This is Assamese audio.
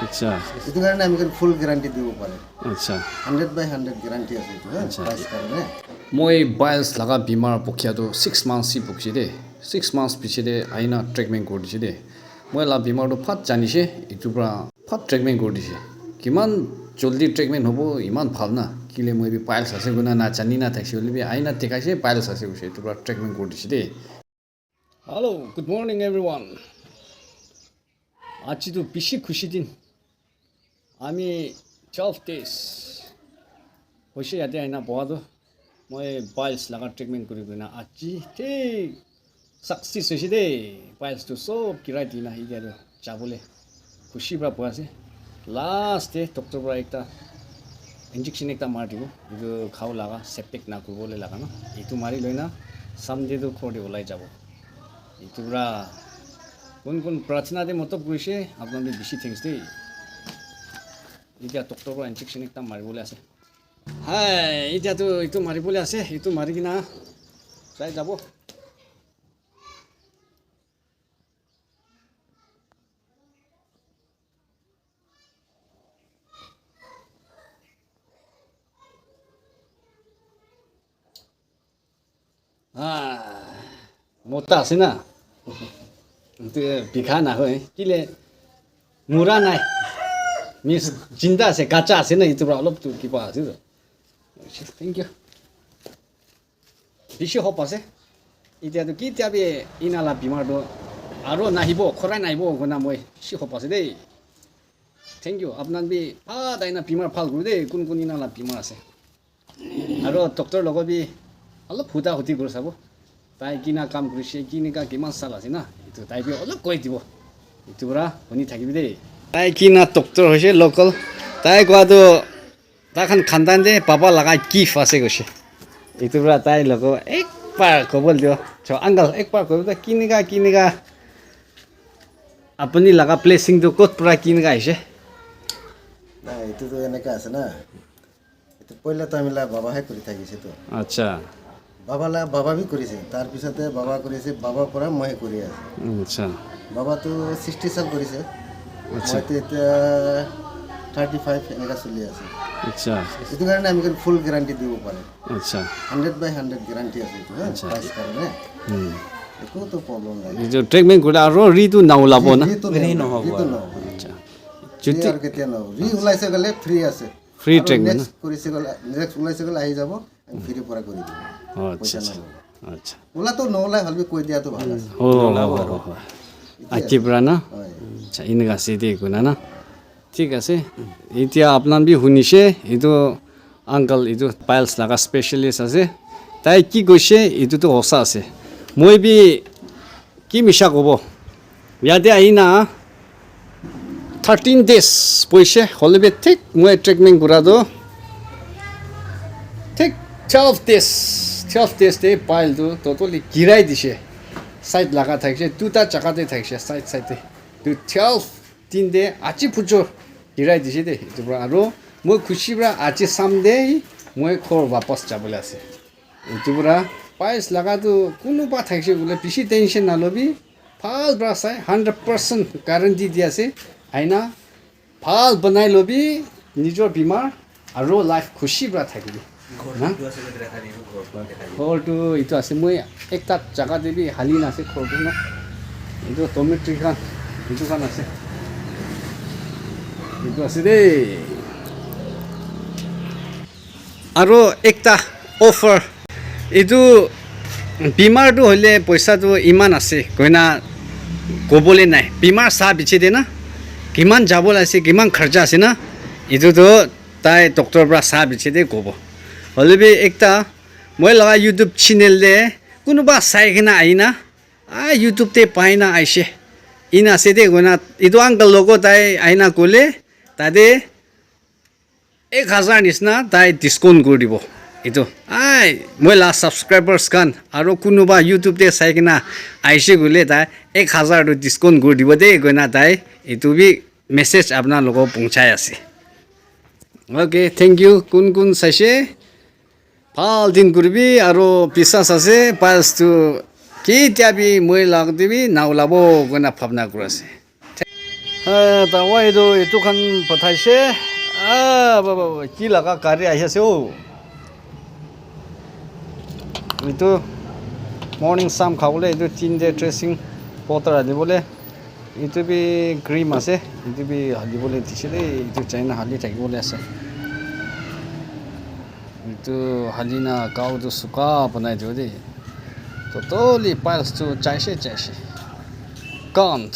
আচ্ছা এইটো কাৰণে আমি ফুল গ্যাৰাণ্টি দিব পাৰে আচ্ছা 100/100 গ্যাৰাণ্টি আছে এইটো প্ৰাইচ কাৰণে মই বাইলছ লগা বেমাৰ পক্ষিয়াটো 6 মান্থ সি পক্ষি দে 6 মান্থ পিছতে আইনা ট্ৰিটমেণ্ট কৰি দিছে দে মই লা বেমাৰটো ফাট জানিছে এইটোৰ পৰা ফাট ট্ৰিটমেণ্ট কৰি দিছে কিমান জলদি ট্ৰিটমেণ্ট হ'ব ইমান ভাল না কিলে মই পাইলছ আছে গুনা না জানি না থাকছে বুলি আইনা দেখাইছে পাইলছ আছে কৈছে এইটোৰ পৰা ট্ৰিটমেণ্ট কৰি দিছে দে হেল্ল' গুড মৰ্নিং এভৰিৱান আজিতো বেছি খুশি দিন আমি 12 days হৈছে ইয়াতে আইনা বহাটো মই পাইলছ লগা ট্ৰিটমেণ্ট কৰি কিনে আজি ঠিক সাকসেছ হৈছে দেই পাইলছটো চব কিৰাই দি নাহি আৰু যাবলৈ খুচি পৰা পোৱা আছে লাষ্ট ডে ডক্টৰ পৰা একটা ইনজেকশ্যন একটা মাৰি দিব এইটো খাব লগা চেপটেক না কৰিবলৈ লগা ন এইটো মাৰি লৈ না চামডেটো ঘৰতে ওলাই যাব এইটো পৰা কোন কোন প্ৰাৰ্থনাতে মতলব কৰিছে আপোনালোকে বেছি থেংকছ দেই এতিয়া ডক্টৰৰ পৰা ইনজেকশ্যন একটা মাৰিবলৈ আছে হাই এতিয়াতো এইটো মাৰিবলৈ আছে এইটো মাৰি কিনা যাই যাব মোটা আছে না বিঘা নহয় কিলে মুৰা নাই মিছ জিন্দা আছে কাঁচা আছে না এইটো অলপতো কিবা আছে থেংক ইউ বেছি হোপ আছে এতিয়াতো কেতিয়াবা ইনালা বেমাৰটো আৰু নাহিব খৰাই নাহিব গনা মই বেছি হোপ আছে দেই থেংক ইউ আপোনাক বি আইনা বেমাৰ ভাল কৰোঁ দেই কোন কোন ইনালা বেমাৰ আছে আৰু ডক্টৰ লগত বি অলপ সুধা সুধি কৰি চাব তাই কিনা কাম কৰিছে কিনিকা কিমান চাল আছে না এইটো তাই বি অলপ কৈ দিব এইটো পৰা শুনি থাকিবি দেই তাই কিনা ডক্টৰ হৈছে লোকেল তাই কোৱাটো তাইখন খানদান দে পাবা লগা গিফ্ট আছে কৈছে এইটো পৰা তাই লগ একবাৰ ক'বলৈ দিয় আংকল একবাৰ ক'ব কিনিকা আপুনি লগা প্লেচিংটো ক'ত পৰা কিনিকা আহিছে নাই এইটোতো এনেকৈ আছে না এইটো পইলাতো আমি বাবাহে কৰি থাকিছেতো আচ্ছা বাবা বি কৰিছে তাৰপিছতে বাবা কৰিছে বাবাৰ পৰা মই কৰি আছোঁ আচ্ছা বাবাটো 60 সাল কৰিছে মইতো এতিয়া 35 এনেকুৱা চলি আছে আচ্ছা এইটো কাৰণে আমি ফুল গ্যাৰাণ্টি দিব পাৰে আচ্ছা 100/100 গ্যাৰাণ্টি আছে এইটো প্ৰাইচ কাৰণে একোতো প্ৰব্লেম নাই এইটো ট্ৰিটমেণ্ট কৰিলে আৰু ৰিটো নাওলাব না নহ'ব আচ্ছা যদি আৰু কেতিয়া নহ'ব ৰি ওলাইছে গ'লে ফ্ৰী আছে ফ্ৰী ট্ৰিটমেণ্ট কৰিছে গ'লে নেক্সট ওলাইছে গ'লে আহি যাব আমি ফ্ৰী পৰা কৰি দিম আচ্ছা আচ্ছা ওলাতো নোলাই হ'লে কৈ দিয়াটো ভাল আছে আজিৰ পৰা না আচ্ছা এনেকুৱা আছে দেই একো না ঠিক আছে এতিয়া আপোনাৰ বি শুনিছে এইটো আংকল এইটো পাইলছ লগা স্পেচিয়েলিষ্ট আছে তাই কি কৈছে এইটোতো সঁচা আছে মই বি কি মিছা ক'ব ইয়াতে আহি না 13 days পইছে হ'লে বি ঠিক মই ট্ৰিটমেণ্ট কৰাটো ঠিক 12 days পাইলটো ট'টেলি গিৰাই দিছে সাইড লাগা থাকছে দুটা জায়গাতে থাকছে সাইডে তো 12 দিন দে আজি পুজো গিৰাই দিছে দে এইটো আৰু মই খুচি পৰা আজি চামদে মই ঘৰ বাপচ যাবলৈ আছে এইটো পৰা পাইছ লাগাটো কোনোবা থাকছে বোলে বেছি টেনশ্যন নলবি ভাল পৰা চাই 100% গাৰেণ্টি দি আছে আইনা ভাল বনাই ল'বি নিজৰ বেমাৰ আৰু লাইফ খুচি পৰা থাকিবি ঘৰটো এইটো আছে মই একটা জাগা দেবি হালি নাছে ঘৰটো না এইটো টমেট্ৰি খান এইটো খান আছে এইটো আছে দেই আৰু একটা অফাৰ এইটো বেমাৰটো হ'লে পইচাটো ইমান আছে কইনা ক'বলৈ নাই বেমাৰ চাহ বেছি দে না কিমান যাব আছে কিমান খৰচা আছে না এইটোতো তাই ডক্টৰৰ পৰা চাহ বেছি দে ক'ব হ'লে বি একটা মই লগা ইউটিউব চেনেল দে কোনোবা চাই কিনে আহি না ইউটিউবতে পাই না আহিছে ইন আছে দে গনা এইটো আংকল লগত তাই আইনা ক'লে তাতে 1000 নিচিনা তাই ডিছকাউণ্ট কৰি দিব এইটো মই লাষ্ট ছাবস্ক্ৰাইবাৰ্ছ খান আৰু কোনোবা ইউটিউবতে চাই কিনে আহিছে গ'লে তাই 1000টো ডিছকাউণ্ট কৰি দিব দেই গনা তাই এইটো বি মেছেজ আপোনালোকক পहुঁচাই আছে অ'কে থেংক ইউ কোন কোন চাইছে ভাল দিন কৰিবি আৰু বিশ্বাস আছে পাইলছটো কেতিয়াবি মই লগ দিবি নাওলাব গনা ভাৱনা কৰি আছে তাৱা এইটো খান পঠাইছে বাবা কি লগা গাড়ী আহি আছে অ' এইটো মৰ্ণিং চাম খাবলৈ এইটো 3 ডে ড্ৰেছিং পটাৰ আনিবলৈ এইটো বি ক্ৰীম আছে এইটো বি হালিবলৈ দিছে দেই এইটো চাইনা হালি থাকিবলৈ আছে এইটো হালি না গাঁৱটো চুকা বনাই দিওঁ দেই totally piles to চাইছে কাণ্ট